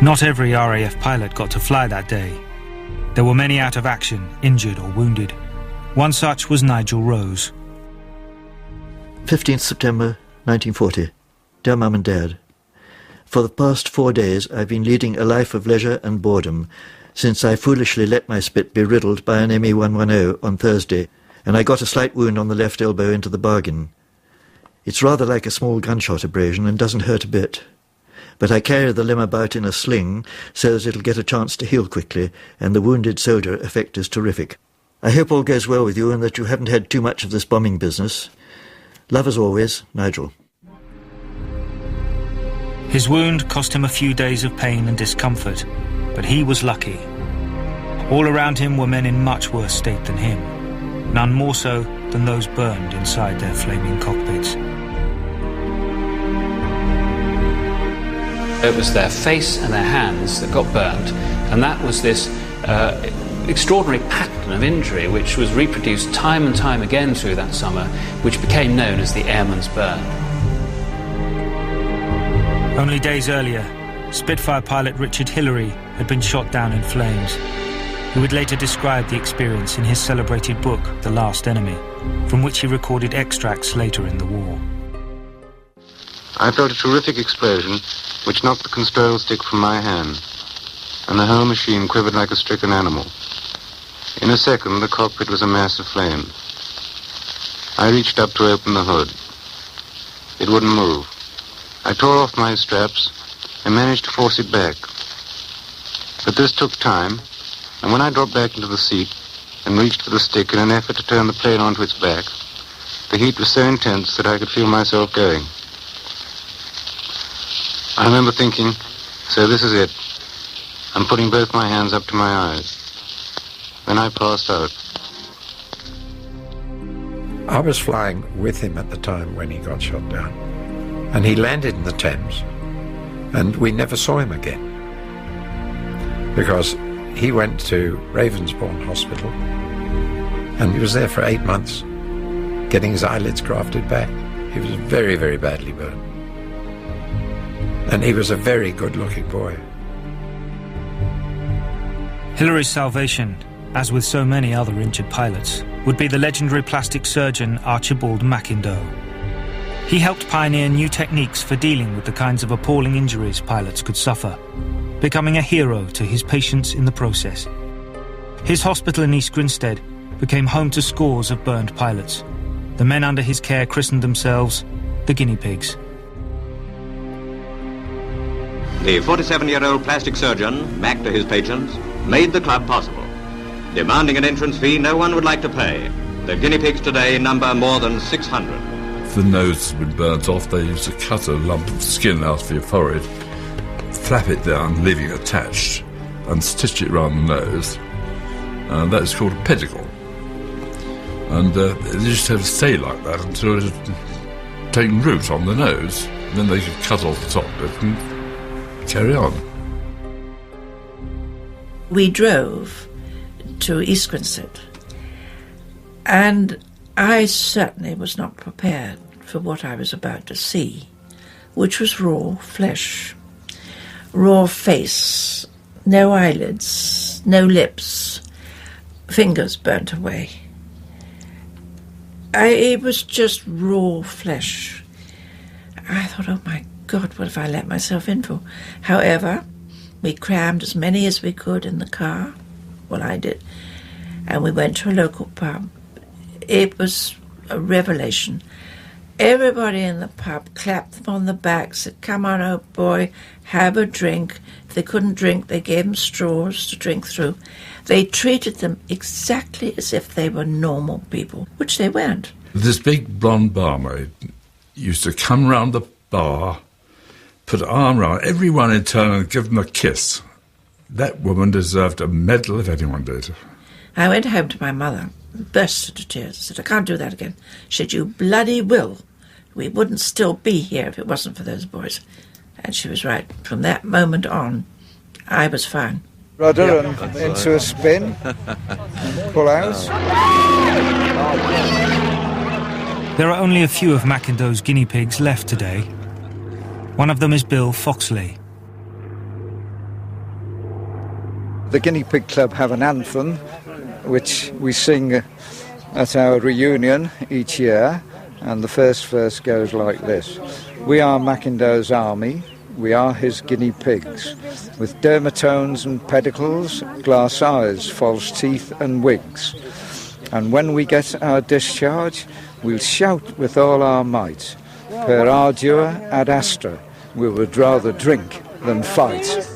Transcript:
Not every RAF pilot got to fly that day. There were many out of action, injured or wounded. One such was Nigel Rose. 15th September 1940. Dear Mum and Dad, for the past 4 days I've been leading a life of leisure and boredom since I foolishly let my spit be riddled by an ME-110 on Thursday, and I got a slight wound on the left elbow into the bargain. It's rather like a small gunshot abrasion and doesn't hurt a bit. But I carry the limb about in a sling so that it'll get a chance to heal quickly, and the wounded soldier effect is terrific. I hope all goes well with you and that you haven't had too much of this bombing business. Love as always, Nigel. His wound cost him a few days of pain and discomfort, but he was lucky. All around him were men in much worse state than him, none more so than those burned inside their flaming cockpits. It was their face and their hands that got burnt, and that was this extraordinary pattern of injury which was reproduced time and time again through that summer, which became known as the airman's burn. Only days earlier, Spitfire pilot Richard Hillary had been shot down in flames. He would later describe the experience in his celebrated book, The Last Enemy, from which he recorded extracts later in the war. I felt a terrific explosion which knocked the control stick from my hand, and the whole machine quivered like a stricken animal. In a second, the cockpit was a mass of flame. I reached up to open the hood. It wouldn't move. I tore off my straps and managed to force it back. But this took time, and when I dropped back into the seat and reached for the stick in an effort to turn the plane onto its back, the heat was so intense that I could feel myself going. I remember thinking, so this is it. I'm putting both my hands up to my eyes. Then I passed out. I was flying with him at the time when he got shot down. And he landed in the Thames, and we never saw him again. Because he went to Ravensbourne Hospital, and he was there for 8 months, getting his eyelids grafted back. He was very, very badly burned. And he was a very good-looking boy. Hillary's salvation, as with so many other injured pilots, would be the legendary plastic surgeon Archibald Mackindoe. He helped pioneer new techniques for dealing with the kinds of appalling injuries pilots could suffer, becoming a hero to his patients in the process. His hospital in East Grinstead became home to scores of burned pilots. The men under his care christened themselves the guinea pigs. The 47-year-old plastic surgeon, back to his patients, made the club possible. Demanding an entrance fee no one would like to pay. The guinea pigs today number more than 600. If the nose had been burnt off, they used to cut a lump of skin out of your forehead, flap it down, leaving it attached, and stitch it round the nose. And that is called a pedicle. And it used to have to stay like that until it had taken root on the nose. And then they could cut off the top bit and carry on. We drove to East Grinstead, and I certainly was not prepared for what I was about to see, which was raw flesh, raw face, no eyelids, no lips, fingers burnt away. It was just raw flesh. I thought, oh my God, what have I let myself in for? However, we crammed as many as we could in the car. Well, I did. And we went to a local pub. It was a revelation. Everybody in the pub clapped them on the back, said, come on, old boy, have a drink. If they couldn't drink, they gave them straws to drink through. They treated them exactly as if they were normal people, which they weren't. This big blonde barmaid used to come round the bar, put an arm around everyone in turn and give them a kiss. That woman deserved a medal if anyone did. I went home to my mother, burst into tears, said, I can't do that again. She said, you bloody will. We wouldn't still be here if it wasn't for those boys. And she was right. From that moment on, I was fine. Rudder and into a spin, pull out. There are only a few of Mackindoe's guinea pigs left today. One of them is Bill Foxley. The Guinea Pig Club have an anthem which we sing at our reunion each year, and the first verse goes like this. We are Mackindow's army, we are his guinea pigs, with dermatones and pedicles, glass eyes, false teeth and wigs. And when we get our discharge, we'll shout with all our might, per ardua ad astra, we would rather drink than fight.